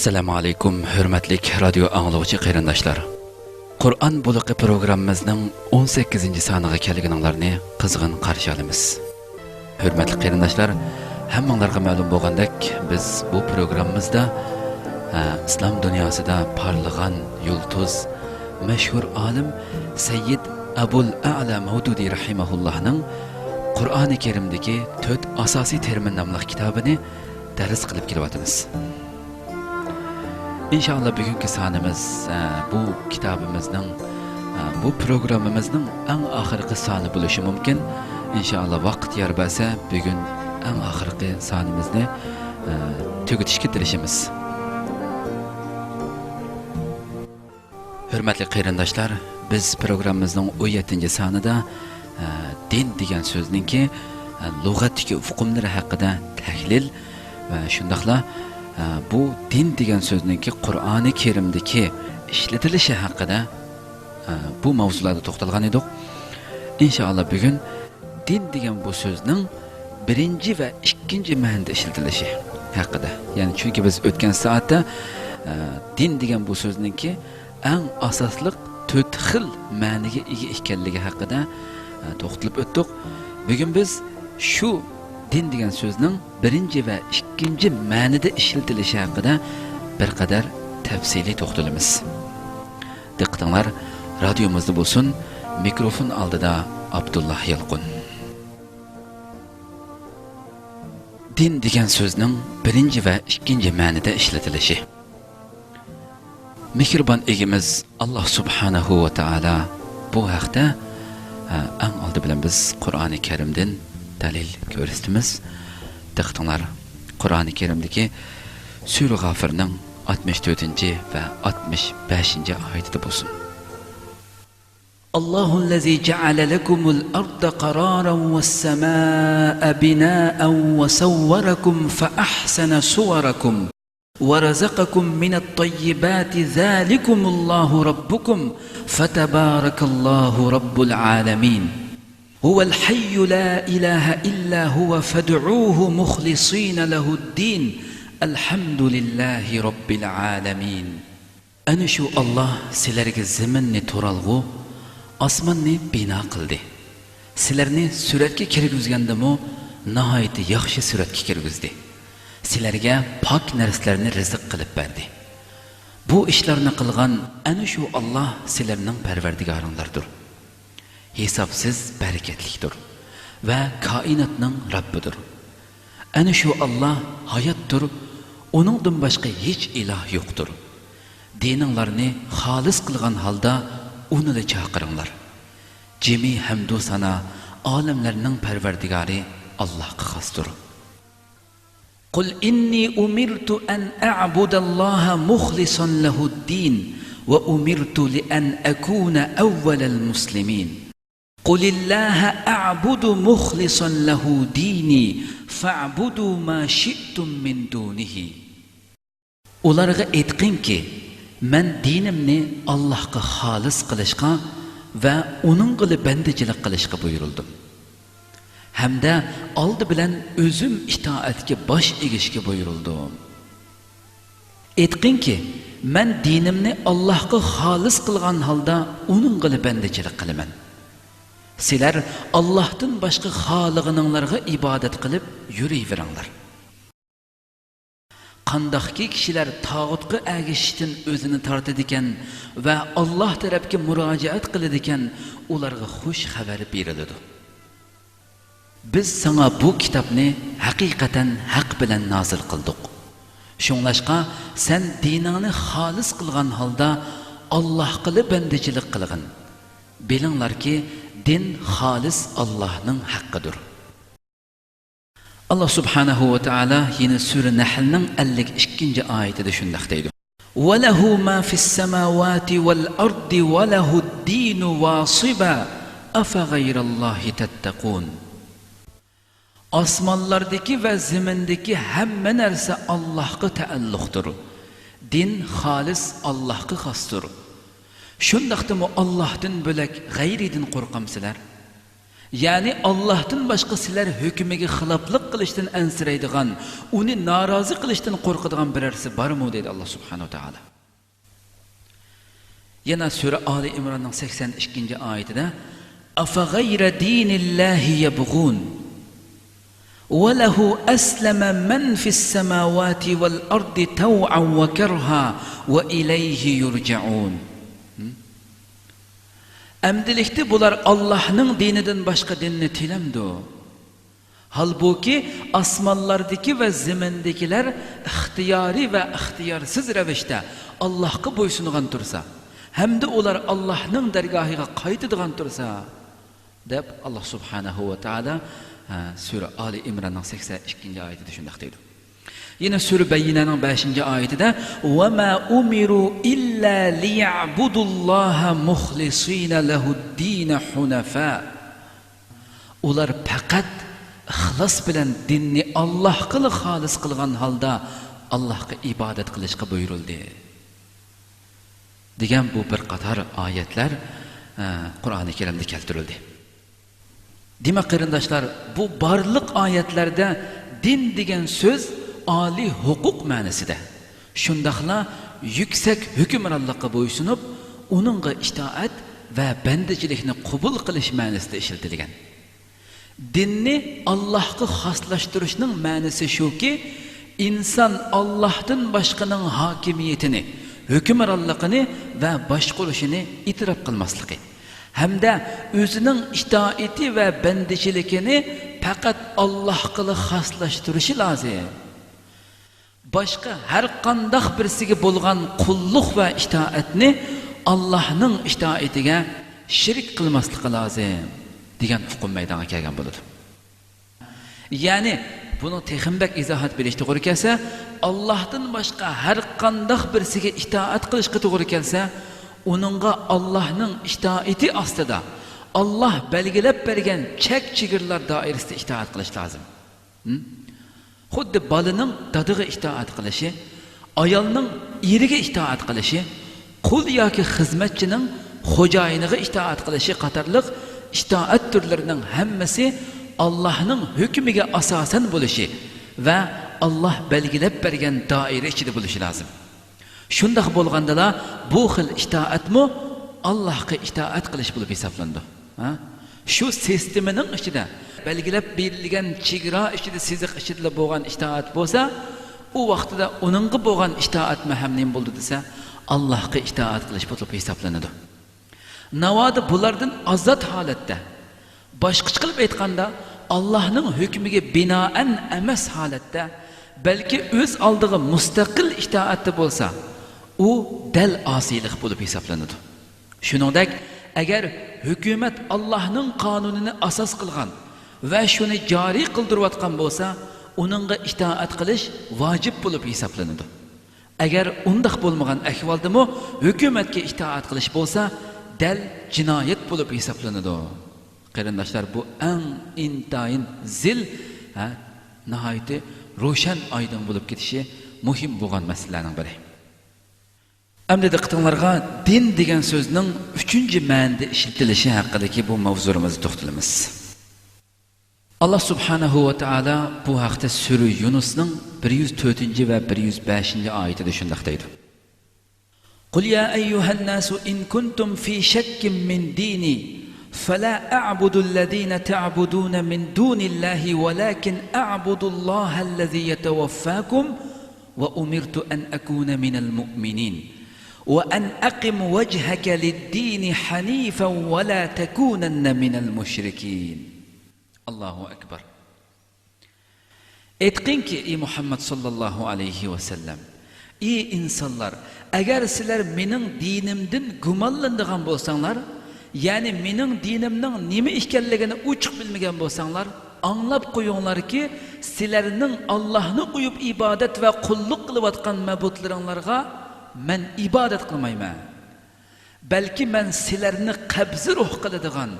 Assalamu alaykum, hurmatli radio anglovchi qarindoshlar. Qur'on buluqi programmamizning 18-soniga kelganinglarni qizg'in qarshi olamiz. Hurmatli qarindoshlar, hammanglarga ma'lum bo'lgandek, biz bu programmamizda islom dunyosida parlagan yulduz, mashhur olim Sayyid Abul A'la Mavdudi rahimahullohning Qur'oni Karimdagi 4 asosiy termin nomli kitobini dars qilib kelyapmiz. İnşallah bugünkü sonimiz bu kitabımızın, bu programımızın en ahirki sonu buluşu mümkün. İnşallah vaqt yer bo'lsa bugün en ahirki sonimizni tugutishga tirishimiz. Hurmatli qarindoshlar, biz programmamizning 17-sonida din degan so'zningki lug'atdagi hukmlari haqida tahlil va shundaqla bu din degan so'zningki Qur'oni Karimdagi ishlatilishi haqida bu mavzularda to'xtalgan edik. Inshaalloh bugun din degan bu so'zning birinchi va ikkinchi ma'noda ishlatilishi haqida. Ya'ni chunki biz o'tgan soatda din degan bu so'zningki eng asosli 4 xil ma'noga ega ekanligi haqida to'xtalib o'tdik. Bugun biz shu din degan so'zning birinchi va ikkinchi ma'noda ishlatilishi haqida bir qadar tafsiliy to'xtalamiz. Diqqatinglar radiomizda bo'lsin. Mikrofon oldida Abdullah Yalqun. Din degan so'zning birinchi va ikkinchi ma'noda ishlatilishi. Mehribon egimiz Alloh subhanahu va taolo bu haqda eng oldi bilan biz Qur'oni Karimdan dalil ko'rsatamiz. Diqqatinglar Qur'oni Karimdagi Sura G'afirning 64 va 65 oyatida bo'lsin. Allohullazi ja'ala lakumul arda qararan was-samaa'a binaa'an wa sawwarakum fa ahsana suwarakum wa razaqakum minat-tayyibati dhalikumullahu rabbukum fatabarakallahu rabbul alamin. هو الحي لا إله إلا هو فادعوه مخلصين له الدين الحمد لله رب العالمين. أنا شو الله سلرك الزمن تورالغو أسمانني بنا قلدي سلرني سورتك كيرگوزگندمو نهايت يخشي سورتك كيرگوزدي سلرگه پاك نرسلرني رزق قلب berdi. Bu işlerini qilgan ana shu Allah sizlarning parvardigoringlardir. Hesapsız bereketlikdir ve kainatның Rabbidir. Ana şu Allah hayatdır, onundan başka hiç ilah yoktur. Dininglarni xolis qilgan halda onu da chaqirыңlar. Cemi hamdu sana alemlerning parvardigori Allohga xosdir. Qul inni umirtu an a'budallaha mukhlishan lahud-din wa umirtu li an akuna awwalal muslimin. قل الله أعبد مخلصا له ديني فاعبدوا ما شئتم من دونه. Ularga aytqinki, men dinimni Allohga xolis qilishga va uning qilib bandachilik qilishga buyurildim. Hamda oldi bilan o'zim itoatga bosh egishga buyurildim. Aytqinki, men dinimni Allohga xolis qilgan holda uning qilib bandachilik qilaman. Sizlar Allohdan boshqa xoliqininglarga ibodat qilib yuraveringlar. Qandaqki kishilar tog'utga agishishdan o'zini tortadi ekan va Alloh tarafga murojaat qiladi ekan, ularga xush xabar beriladi. Biz sana bu kitobni haqiqatan haq bilan nozil qildik. Shunglashqa sen diningni xolis qilgan holda Allohga bandachilik qilgin. Bilinglarki, din xolis Allohning haqqidir. Allah subhanahu va taolo yine Sura Nahlning 52-oyatida shunday deydi: "Va lahu ma fis samawati wal ardi va lahu ad-dinu wasiba afa g'ayrallohi tattaqun." Osmonlardagi va zamindagi hamma narsa Allohga taalluqdir. Din xolis Allohga xosdir. Shundaqdimi Allohdan bo'lak g'ayridan qo'rqamsizlar? ya'ni Allohdan boshqa sizlar hukmiga xiloflik qilishdan ansiraydigan, uni norozi qilishdan qo'rqadigan birarsi bormi dedi Alloh subhanahu va taolo. Yana sura Ali Imronning 82-oyatida afa g'ayra dinillahi yabghun wa lahu aslama man fis samawati wal ardi taw'an wa karha wa ilayhi yurja'un. Amdilikda bular Allohning dinidan boshqa dinni tilamdi. Halbuki osmonlardagi va zamindagilar ixtiyoriy va ixtiyorsiz ravishda Allohga bo'ysungan tursa, hamda ular Allohning dargohiga qaytadigan tursa, deb Alloh subhanahu va taolo sura Ali Imronning 82-oyatida shunday deydi. Yine sura Bayyinaning 5-oyatida va ma umiru illa liya'budullaha mukhlisina lahud-din hunafa. Ular faqat ixlos bilan dinni Allohga xolis qilgan holda Allohga ibodat qilishga buyurildi. degan bu bir qator oyatlar Qur'oni Karimda keltirildi. Demak qarindoshlar, bu barliq oyatlarda din degan so'z oliy huquq ma'nosida. Shundaqla yuksak hukmronlikqa bo'ysunib, uningga itoat va bandachilikni qabul qilish ma'nosida ishlatilgan. Dinni Allohga xoslashtirishning ma'nosi shuki, inson Allohdan boshqaning hokimiyatini, hukmronligini va boshqarishini e'tirof qilmasligi hamda o'zining itoati va bandachiligini faqat Allohga xoslashtirishi lozim. Boshqa har qanday birsiga bo'lgan qulluq va itoatni Allohning itoatiga shirk qilmasligi lozim degan hukm maydonga kelgan bo'ladi. Ya'ni buni texmbek izohat berish to'g'ri kelsa, Allohdan boshqa har qanday birsiga itoat qilishga to'g'ri kelsa, uningga Allohning itoati ostida Alloh belgilab bergan chek-chegirlar doirasida itoat qilish lozim. Xuddi bolaning dadiga itoat qilishi, ayolning eriga itoat qilishi, qul yoki xizmatchining xo'jayiniga itoat qilishi qatorliq itoat turlarining hammasi Allohning hukmiga asosan bo'lishi va Alloh belgilab bergan doira ichida bo'lishi lozim. Shundaq bo'lganda bu xil itoatmi Allohga itoat qilish bo'lib hisoblandi. Shu sistemaning ichida belgilab berilgan chegara ichida siziq ichida bo'lgan itoat bo'lsa, u vaqtida uningga bo'lgan itoat mahamnin bo'ldi desa, Allohga itoat qilish bo'lib hisoblanadi. Navoda bulardan ozod holatda, boshqacha qilib aytganda, Allohning hukmiga binoan emas holatda, balki o'z oldiga mustaqil itoatda bo'lsa, u dal osiylik bo'lib hisoblanadi. Shuningdek, agar hukumat Allohning qonunini asos qilgan va shuni joriy qildirayotgan bo'lsa, uningga itoat qilish vojib bo'lib hisoblanadi. Agar undaq bo'lmagan ahvoldami hukumatga itoat qilish bo'lsa, dal jinoyat bo'lib hisoblanadi. Qarindoshlar, bu eng intayin zil nihoyatda ro'shan oydin bo'lib ketishi muhim bo'lgan masalalarning biri. Endi diqqatingizga din degan so'zning 3-ma'noda ishlatilishi haqidagi bu mavzuimizni to'xtalamiz. Alloh subhanahu va taolo bu haqda sura Yunusning 104 va 105-oyatida shunday deydi. Qul ya ayyuhan nasu in kuntum fi shakkin min dini فلا أعبد الذين تعبدون من دون الله ولكن أعبد الله الذي يتوفاكم وأمرت أن أكون من المؤمنين وأن أقم وجهك للدين حنيفا ولا تكونن من المشركين. الله أكبر. اتقنك إي محمد صلى الله عليه وسلم إي إنسانlar, agar sizlar mening dinimdan gumonlanadigan bo'lsanglar, ya'ni mening dinimning nima ekanligini ochiq bilmagan bo'lsanglar, anglab qo'yinglarki, sizlarning Allohni qo'yib ibodat va qulluq qilayotgan ma'budlaringlarga men ibodat qilmayman. Balki men sizlarni qabzi ruh qiladigan,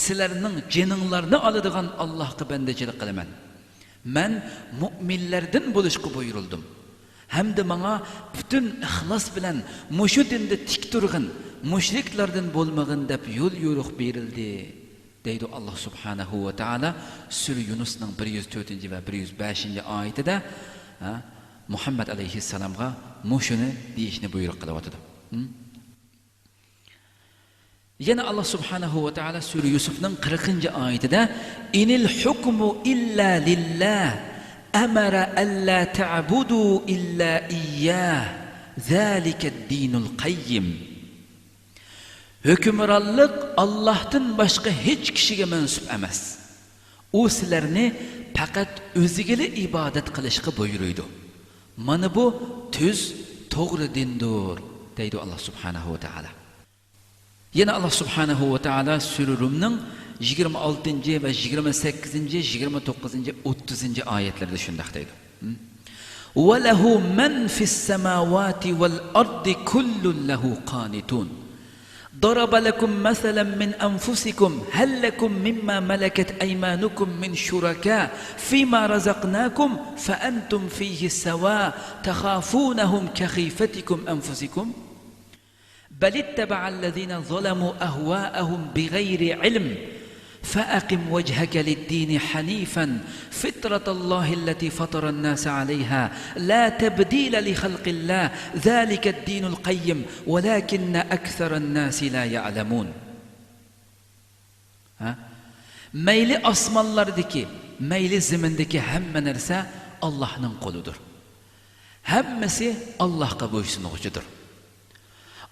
sizlarning jininglarni oladigan Allohga bandachilik qilaman. Men mu'minlardan bo'lishga buyurildim. Hamda menga butun ixlos bilan mushu dinda tik turg'in, mushriklardan bo'lmag'in deb yo'l yo'riq berildi deydi Allah subhanahu va taala Sura Yunusning 104 va 105 oyatida Muhammad alayhissalomga mushuni deyishni buyruq qilyapti. Yana Allah subhanahu va taala Sura Yusufning 40 oyatida inil hukmu illa lillah amara alla ta'budu illa iyyah zalika ad-dinul qayyim. Hükümranlık Allah'tan başka hiç kişiye mensup emas. O sizlarni faqat o'ziga ibodat qilishga buyuruydi. Mana bu tuz to'g'ri dindir, deydi Allah subhanahu va taala. Yana Allah subhanahu va taala Sura Rumning 26 va 28, 29, 30 oyatlarida shunday deydi. Wa lahu man fis samawati wal ardi kullun lahu qanitun. ضرب لكم مثلا من أنفسكم هل لكم مما ملكت أيمانكم من شركاء فيما رزقناكم فأنتم فيه سواء تخافونهم كخيفتكم أنفسكم بل اتبع الذين ظلموا أهواءهم بغير علم فأقم وجهك للدين حنيفا فطرة الله التي فطر الناس عليها لا تبديل لخلق الله ذلك الدين القيم ولكن أكثر الناس لا يعلمون. Meyli asmanlardaki, meyli zimindeki hemme nerse Allah'ın koludur. Hemmesi Allah'a boysunucudur.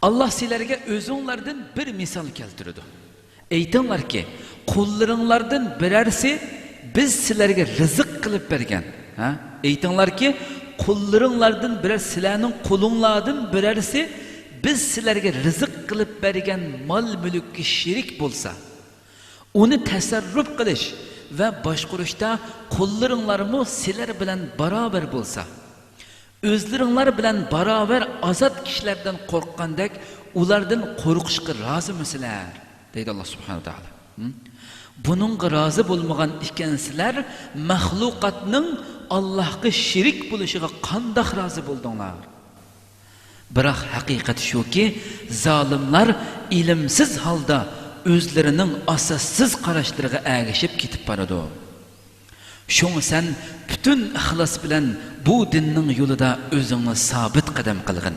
Allah sizlerge özünlerden bir misal keltirdi. Eytinglar ki, kullarınlardan birersi biz sizlerge rızık kılıp bergen. Eytinglar ki, kullarınlardan birer sizlerinin kulunlardan birersi biz sizlerge rızık kılıp bergen mal mülkü şirik bulsa, onu tasarruf kılış ve başkuruşta kullarınlarımı sizler bilen beraber bulsa, özlerinler bilen beraber azat kişilerden korkkandak, ulardan korkuşka razı mısılar? Deydi Allah subhanahu taala. Bununla razı bulmagan ikansizlar mahlukatning Allah'a şirik buluşuga qandoq razı buldinglar? Biroq haqiqat shuki, zolimlar ilimsiz holda o'zlarining asossiz qarashlariga ergashib ketib boradi. Shunga sen butun ixlos bilan bu dinning yo'lida o'zingni sabit qadam qilgin.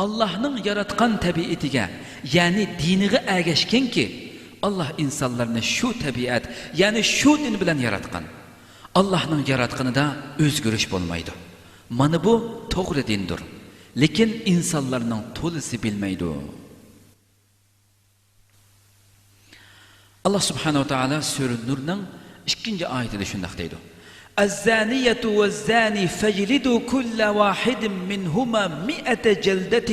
Allah'ın yaratgan tabiatiga, yani diniga ergashgan ki Allah insanlarni şu tabiat, yani şu din bilan yaratgan. Allah'ın yaratganida o'zgarish bo'lmaydi. Mana bu to'g'ri dindir. Lekin insonlarning to'lisi bilmaydi. Allah subhanahu wa ta'ala Sura Nurning 2-oyatida shunday deydi. الزانية والزاني فاجلدوا كل واحد منهما 100 جلدة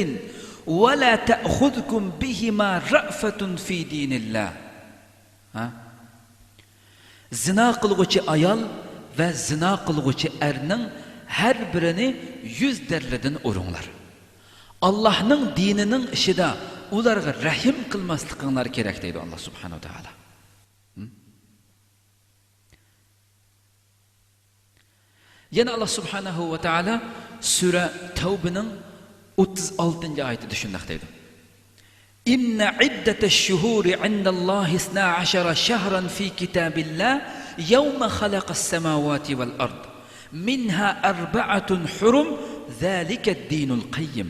ولا تأخذكم بهما رأفة في دين الله. Zina qilguvchi ayol va zina qilguvchi erning har birini 100 darradan uringlar. Allohning dinining ishida ularga rahim qilmasliginglar kerak deydi Allah subhanahu wa ta'ala. Yana Allah subhanahu wa ta'ala Sura Tavbaning 36-oyatida shunday deydi. Inna iddatash-shuhuri 'indallahi 12 shahran fi kitabillah yawma khalaqas samawati wal ard minha 4 hurum zalika ad-dinul qayyim.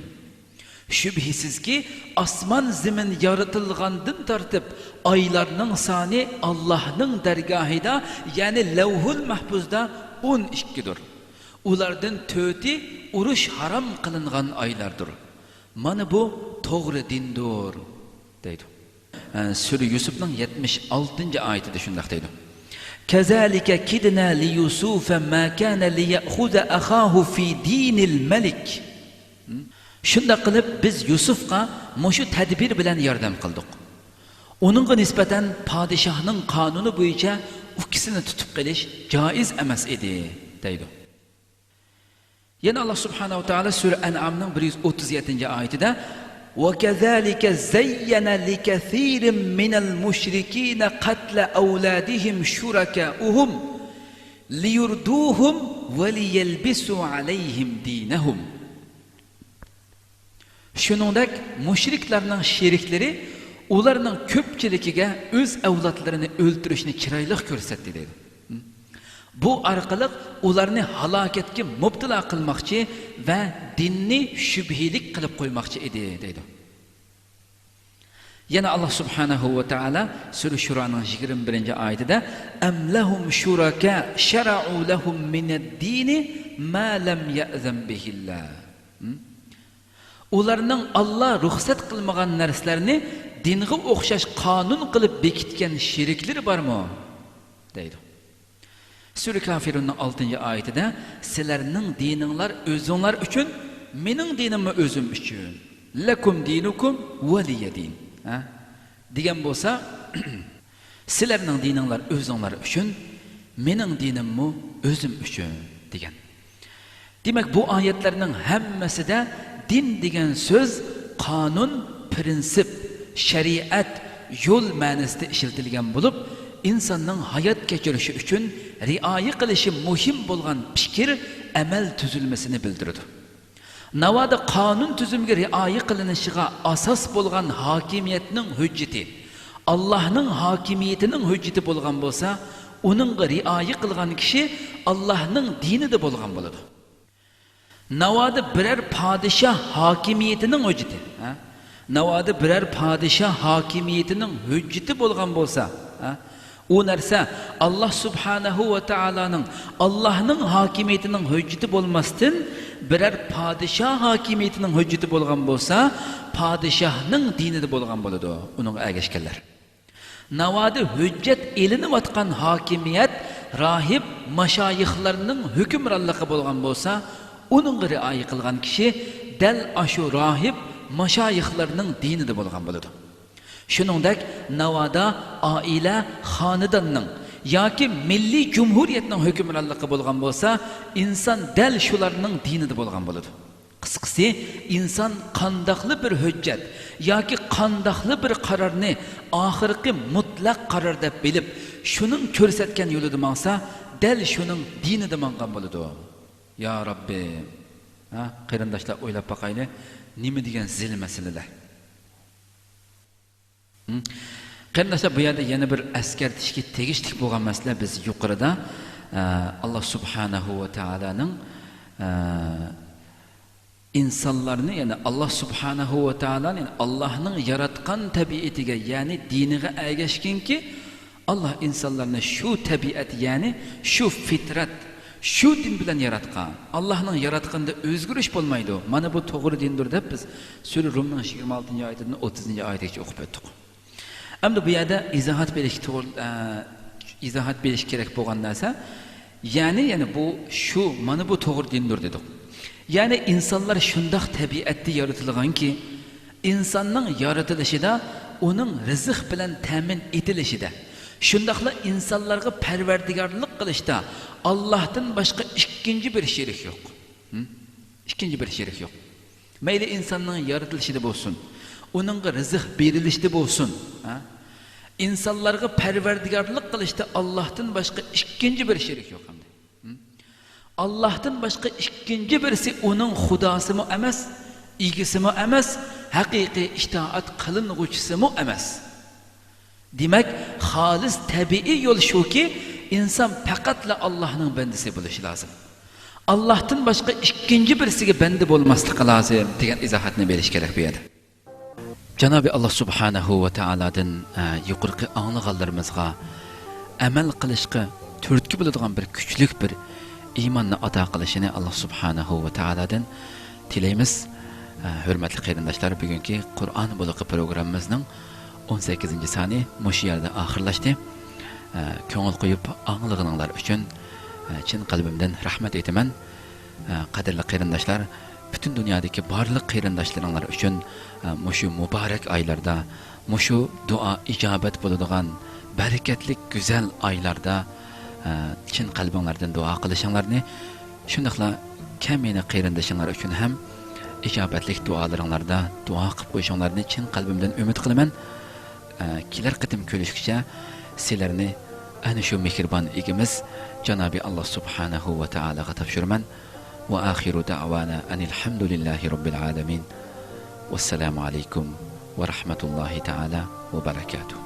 Şübhisizki asman zemin yaratilgandan tartib oylarning soni Allohning dargohida, yani Lavhul Mahfuzda 12'dir. Ulardan 4'i urush haram qilingan oylardir. Mana bu to'g'ri dindir, deydi. Sura Yusufning 76-oyatida shunday deydi. Kazalika kidna li Yusufa ma kana li ya'khudha akhahu fi dinil malik. Shunda qilib biz Yusufga mushu tadbir bilan yordam qildik. Uningga nisbatan podshohning qonuni bo'yicha ukisini tutib qilish joiz emas edi, deydi. Yana Allah subhanahu wa ta'ala Sura An'amning 137-oyatida وَكَذَلِكَ زَيَّنَ لِكَثِيرٍ مِنَ الْمُشْرِكِينَ قَتْلَ أَوْلَادِهِمْ شُرَكَاؤُهُمْ لِيُرْدُوهُمْ وَلِيَلْبِسُوا عَلَيْهِمْ دِينَهُمْ. Shuningdek, mushriklarning sherikleri ularning ko'pchiligiga o'z avlodlarini o'ldirishni chiroyli ko'rsatdi deydi. Bu orqali ularni halokatga mubtalo qilmoqchi va dinni shubhilik qilib qo'ymoqchi edi deydi. Yana Allah subhanahu va taala Sura Shuroning 21-oyatida am lahum shuraka shara'u lahum min ad-din ma lam ya'zam bihillah. Ularning Allah ruxsat qilmagan narsalarni dinga o'xshash qonun qilib bekitgan shiriklar bormi? deydi. Sura Kafirunning 6-oyatida sizlarning dininglar o'zinglar uchun, mening dinimni o'zim uchun. Lakum dinukum waliyadin. degan bo'lsa, sizlarning dininglar o'zinglar uchun, mening dinimmi o'zim uchun degan. Demak, bu oyatlarning hammasida din degan so'z qonun, prinsip, shariat, yo'l ma'nosida ishlatilgan bo'lib, insonning hayot kechirishi uchun rioya qilishi muhim bo'lgan fikr, amal tuzilmasini bildiradi. Navoda qonun tuzumga rioya qilinishiga asos bo'lgan hokimiyatning hujjati, Allohning hokimiyatining hujjati bo'lgan bo'lsa, uningga rioya qilgan kishi Allohning dinida bo'lgan bo'ladi. Navoda biror podshoh hokimiyatining hujjati, navoda biror podshoh hokimiyatining hujjati bo'lgan bo'lsa, u narsa Allah subhanahu va taolaning, Allohning hokimiyatining hujjati bo'lmasdan biror podshoh hokimiyatining hujjati bo'lgan bo'lsa, podshohning dinida bo'lgan bo'ladi uning ergashganlar. Navoda hujjat elinayotgan hokimiyat rohib mashoyixlarning hukmronligi bo'lgan bo'lsa, uning rioya qilgan kishi dal ashu rohib mashoyixlarning dinida bo'lgan bo'ladi. Shuningdek, Navoda oila xonadonning yoki milliy jumhuriyatning hukmronligi bo'lgan bo'lsa, inson dal shularning dinida bo'lgan bo'ladi. Qisqasi, inson qandoqli bir hujjat yoki qandoqli bir qarorni oxirgi mutlaq qaror deb bilib, shuning ko'rsatgan yo'lida mangsa, dal shuning dinida mangan bo'ladi. Ya Rabbi, qarindoshlar o'ylab boqaylik, nima degan zil masalalar. Qarindoshlar, bu yerda yana bir askartishga tegishli bo'lgan masala, biz yuqorida Allah subhanahu va taolaning insonlarni, ya'ni Allah subhanahu va taolaning Allohning yaratgan tabiatiga, ya'ni diniga ergashganki, Allah insonlarni shu tabiat, ya'ni shu fitrat, shu din bilan yaratgan. Allohning yaratganda o'zgarish bo'lmaydi. Mana bu to'g'ri dindir deb biz Sura Rumning 26-oyatidan 30-oyatgacha o'qib o'tdik. Endi bu yerda izohat berish kerak bo'lgan narsa, ya'ni bu shu mana bu to'g'ri dindir dedik. Ya'ni insonlar shundoq tabiatda yaratilganki, insonning yaratilishida, uning rizq bilan ta'min etilishida, shundoqla insonlarga parvardigorlik qilishda Allohdan boshqa ikkinchi bir sherik yo'q. Ikkinchi bir sherik yo'q. Mayli insonning yaratilishida bo'lsin, uningga rizq berilishida bo'lsin, insonlarga parvardigorlik qilishda Allohdan boshqa ikkinchi bir sherik yo'q hamda. Allohdan boshqa ikkinchi birisi uning xudosimi emas, igisimi emas, haqiqiy itoat qiling'uvchisimi emas. Demak, xolis tabiiy yo'l shuki, inson faqatla Allohning bandasi bo'lishi lozim. Allohdan boshqa ikkinchi birisiga banda bo'lmasligi lozim degan izohatni berish kerak bu yerda. Janobi Allah subhanahu va taoladan yuqorqi anglaganlarimizga amal qilishga turtki bo'ladigan bir kuchlik bir iymonni ato qilishini Allah subhanahu va taoladan tilaymiz. Hurmatli qarindoshlar, bugungi Qur'on bo'liqi programmamizning 18-soni mush yerda oxirlashdi. Ko'ngil qo'yib anglaganinglar uchun chin qalbimdan rahmat aytaman. Qadrli qarindoshlar, butun dunyodagi barliq qarindoshlaringlar uchun mushu muborak oylarda, mushu duo ijobat bo'ladigan barakatli go'zal oylarda chin qalbinglardan duo qilishinglarni, shundaqla kamina qarindoshinglar uchun ham ijobatli duolaringlarda duo qilib qo'yishinglarni chin qalbimdan umid qilaman. Kelar qitim ko'rishguncha sizlarni ana shu mehribon egamiz Janobi Allah subhanahu va taolaga topshiraman. Wa akhiru da'wana anil hamdulillahi robbil alamin. Wassalamu alaykum va rahmatullohi taala va barakatuh.